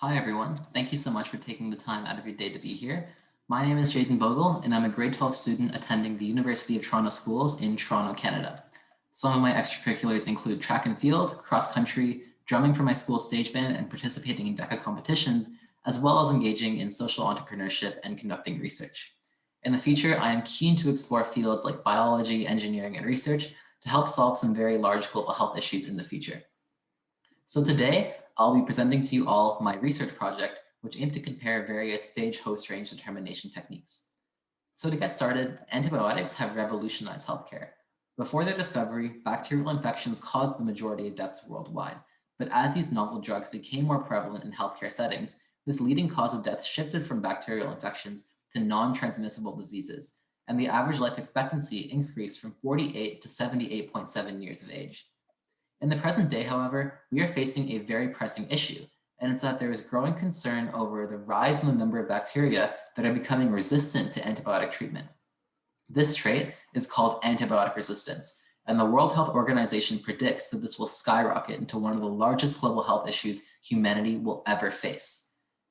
Hi, everyone. Thank you so much for taking the time out of your day to be here. My name is Jaden Bhogal, and I'm a grade 12 student attending the University of Toronto Schools in Toronto, Canada. Some of my extracurriculars include track and field, cross country, drumming for my school stage band, and participating in DECA competitions, as well as engaging in social entrepreneurship and conducting research. In the future, I am keen to explore fields like biology, engineering, and research to help solve some very large global health issues in the future. So today, I'll be presenting to you all my research project, which aimed to compare various phage host range determination techniques. So to get started, antibiotics have revolutionized healthcare. Before their discovery, bacterial infections caused the majority of deaths worldwide. But as these novel drugs became more prevalent in healthcare settings, this leading cause of death shifted from bacterial infections to non-transmissible diseases, and the average life expectancy increased from 48 to 78.7 years of age. In the present day, however, we are facing a very pressing issue, and it's that there is growing concern over the rise in the number of bacteria that are becoming resistant to antibiotic treatment. This trait is called antibiotic resistance, and the World Health Organization predicts that this will skyrocket into one of the largest global health issues humanity will ever face.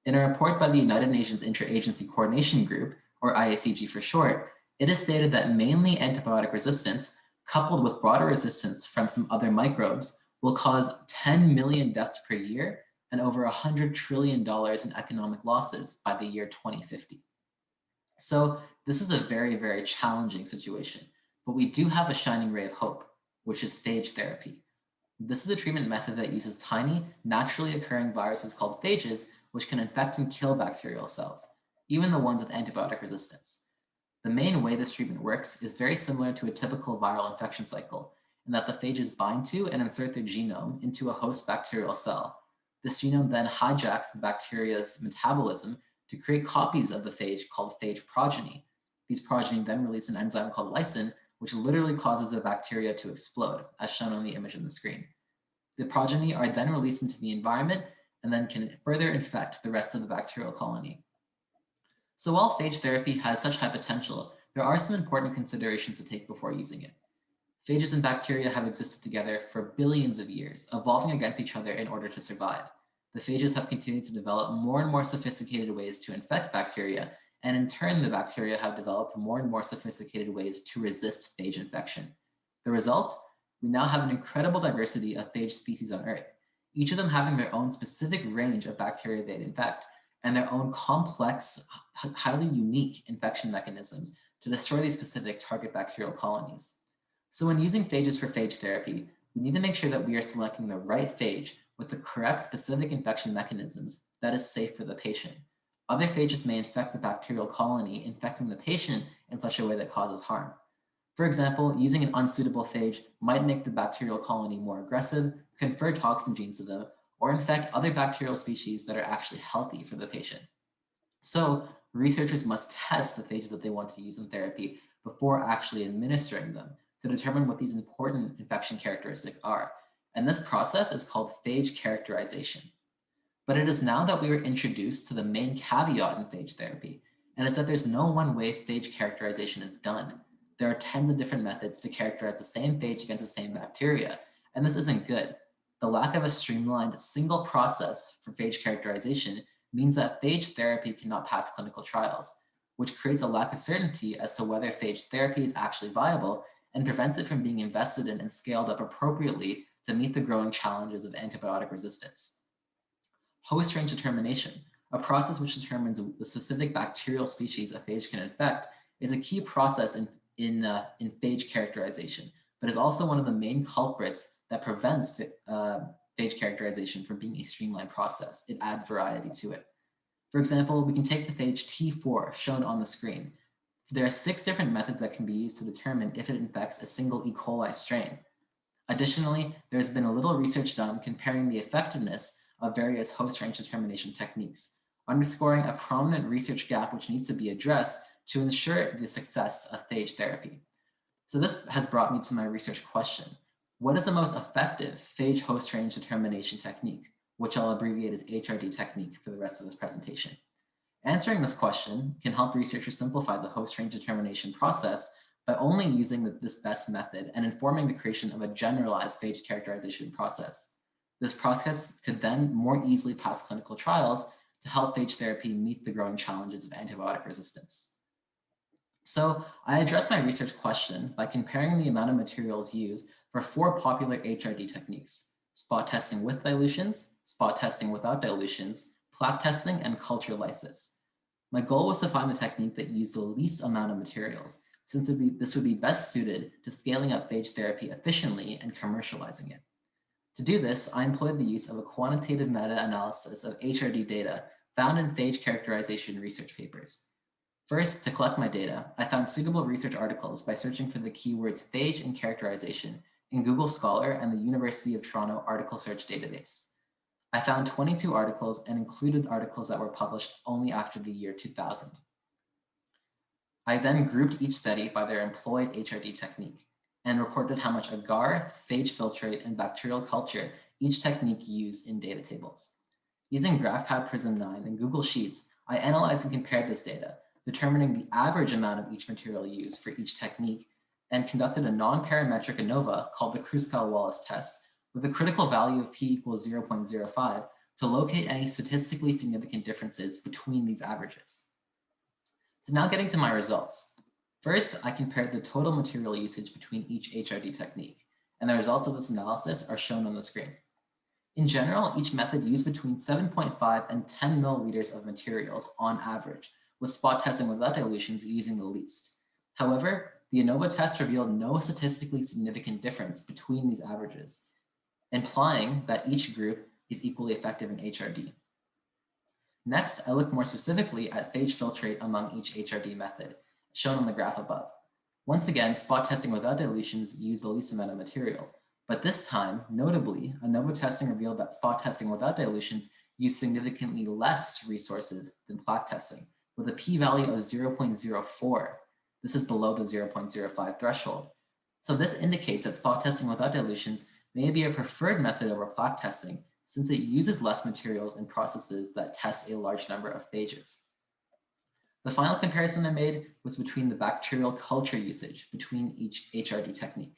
In a report by the United Nations Interagency Coordination Group, or IACG for short, it is stated that mainly antibiotic resistance, coupled with broader resistance from some other microbes, will cause 10 million deaths per year and over $100 trillion in economic losses by the year 2050. So this is a very, very challenging situation, but we do have a shining ray of hope, which is phage therapy. This is a treatment method that uses tiny, naturally occurring viruses called phages, which can infect and kill bacterial cells, even the ones with antibiotic resistance. The main way this treatment works is very similar to a typical viral infection cycle, in that the phages bind to and insert their genome into a host bacterial cell. This genome then hijacks the bacteria's metabolism to create copies of the phage called phage progeny. These progeny then release an enzyme called lysine, which literally causes the bacteria to explode, as shown on the image on the screen. The progeny are then released into the environment and then can further infect the rest of the bacterial colony. So while phage therapy has such high potential, there are some important considerations to take before using it. Phages and bacteria have existed together for billions of years, evolving against each other in order to survive. The phages have continued to develop more and more sophisticated ways to infect bacteria, and in turn, the bacteria have developed more and more sophisticated ways to resist phage infection. The result? We now have an incredible diversity of phage species on Earth, each of them having their own specific range of bacteria they infect, and their own complex, highly unique infection mechanisms to destroy these specific target bacterial colonies. So when using phages for phage therapy, we need to make sure that we are selecting the right phage with the correct specific infection mechanisms that is safe for the patient. Other phages may infect the bacterial colony, infecting the patient in such a way that causes harm. For example, using an unsuitable phage might make the bacterial colony more aggressive, confer toxin genes to them, or infect other bacterial species that are actually healthy for the patient. So researchers must test the phages that they want to use in therapy before actually administering them to determine what these important infection characteristics are. And this process is called phage characterization. But it is now that we are introduced to the main caveat in phage therapy, and it's that there's no one way phage characterization is done. There are tens of different methods to characterize the same phage against the same bacteria, and this isn't good. The lack of a streamlined single process for phage characterization means that phage therapy cannot pass clinical trials, which creates a lack of certainty as to whether phage therapy is actually viable and prevents it from being invested in and scaled up appropriately to meet the growing challenges of antibiotic resistance. Host range determination, a process which determines the specific bacterial species a phage can infect, is a key process in phage characterization, but is also one of the main culprits that prevents phage characterization from being a streamlined process. It adds variety to it. For example, we can take the phage T4 shown on the screen. There are 6 different methods that can be used to determine if it infects a single E. coli strain. Additionally, there's been a little research done comparing the effectiveness of various host range determination techniques, underscoring a prominent research gap which needs to be addressed to ensure the success of phage therapy. So this has brought me to my research question. What is the most effective phage host range determination technique, which I'll abbreviate as HRD technique for the rest of this presentation? Answering this question can help researchers simplify the host range determination process by only using this best method and informing the creation of a generalized phage characterization process. This process could then more easily pass clinical trials to help phage therapy meet the growing challenges of antibiotic resistance. So I addressed my research question by comparing the amount of materials used for 4 popular HRD techniques: spot testing with dilutions, spot testing without dilutions, plaque testing, and culture lysis. My goal was to find the technique that used the least amount of materials, since this would be best suited to scaling up phage therapy efficiently and commercializing it. To do this, I employed the use of a quantitative meta-analysis of HRD data found in phage characterization research papers. First, to collect my data, I found suitable research articles by searching for the keywords phage and characterization in Google Scholar and the University of Toronto article search database. I found 22 articles and included articles that were published only after the year 2000. I then grouped each study by their employed HRD technique and recorded how much agar, phage filtrate, and bacterial culture each technique used in data tables. Using GraphPad Prism 9 and Google Sheets, I analyzed and compared this data, determining the average amount of each material used for each technique, and conducted a non-parametric ANOVA called the Kruskal-Wallis test with a critical value of p equals 0.05 to locate any statistically significant differences between these averages. So now getting to my results. First, I compared the total material usage between each HRD technique, and the results of this analysis are shown on the screen. In general, each method used between 7.5 and 10 milliliters of materials on average, with spot testing without dilutions using the least. However, the ANOVA test revealed no statistically significant difference between these averages, implying that each group is equally effective in HRD. Next, I looked more specifically at phage filtrate among each HRD method, shown on the graph above. Once again, spot testing without dilutions used the least amount of material, but this time, notably, ANOVA testing revealed that spot testing without dilutions used significantly less resources than plaque testing, with a p-value of 0.04. This is below the 0.05 threshold. So this indicates that spot testing without dilutions may be a preferred method over plaque testing, since it uses less materials and processes that test a large number of phages. The final comparison I made was between the bacterial culture usage between each HRD technique.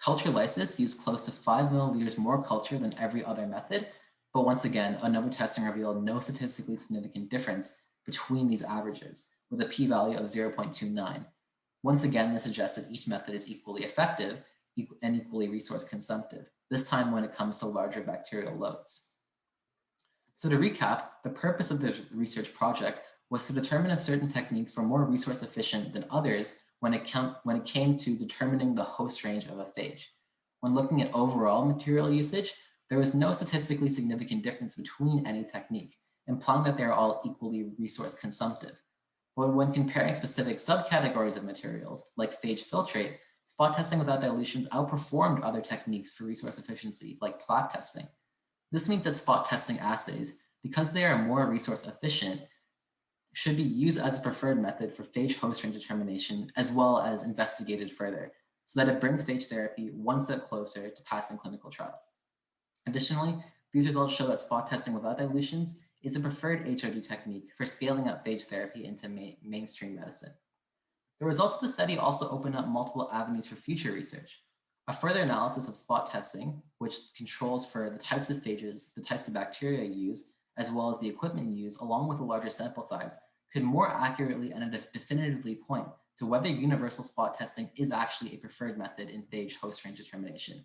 Culture lysis used close to 5 milliliters more culture than every other method, but once again, ANOVA testing revealed no statistically significant difference between these averages, with a p-value of 0.29. Once again, this suggests that each method is equally effective and equally resource consumptive, this time when it comes to larger bacterial loads. So to recap, the purpose of this research project was to determine if certain techniques were more resource efficient than others when it came to determining the host range of a phage. When looking at overall material usage, there was no statistically significant difference between any technique, implying that they are all equally resource consumptive. But when comparing specific subcategories of materials, like phage filtrate, spot testing without dilutions outperformed other techniques for resource efficiency, like plaque testing. This means that spot testing assays, because they are more resource efficient, should be used as a preferred method for phage host range determination, as well as investigated further, so that it brings phage therapy one step closer to passing clinical trials. Additionally, these results show that spot testing without dilutions is a preferred HRD technique for scaling up phage therapy into mainstream medicine. The results of the study also open up multiple avenues for future research. A further analysis of spot testing, which controls for the types of phages, the types of bacteria used, as well as the equipment used, along with a larger sample size, could more accurately and definitively point to whether universal spot testing is actually a preferred method in phage host range determination.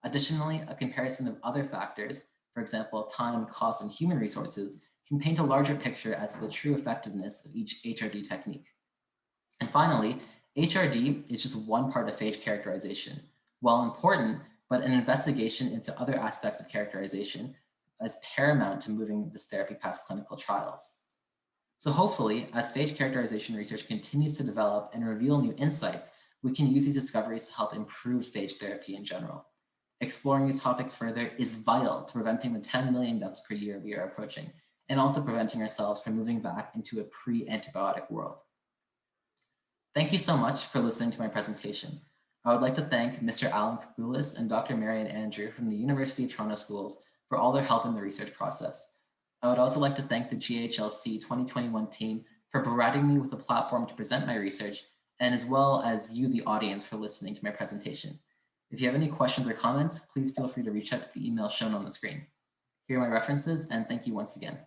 Additionally, a comparison of other factors, for example, time, cost, and human resources, can paint a larger picture as to the true effectiveness of each HRD technique. And finally, HRD is just one part of phage characterization. While important, but an investigation into other aspects of characterization is paramount to moving this therapy past clinical trials. So hopefully, as phage characterization research continues to develop and reveal new insights, we can use these discoveries to help improve phage therapy in general. Exploring these topics further is vital to preventing the 10 million deaths per year we are approaching, and also preventing ourselves from moving back into a pre-antibiotic world. Thank you so much for listening to my presentation. I would like to thank Mr. Alan Kagulis and Dr. Marian Andrew from the University of Toronto Schools for all their help in the research process. I would also like to thank the GHLC 2021 team for providing me with a platform to present my research, and as well as you, the audience, for listening to my presentation. If you have any questions or comments, please feel free to reach out to the email shown on the screen. Here are my references, and thank you once again.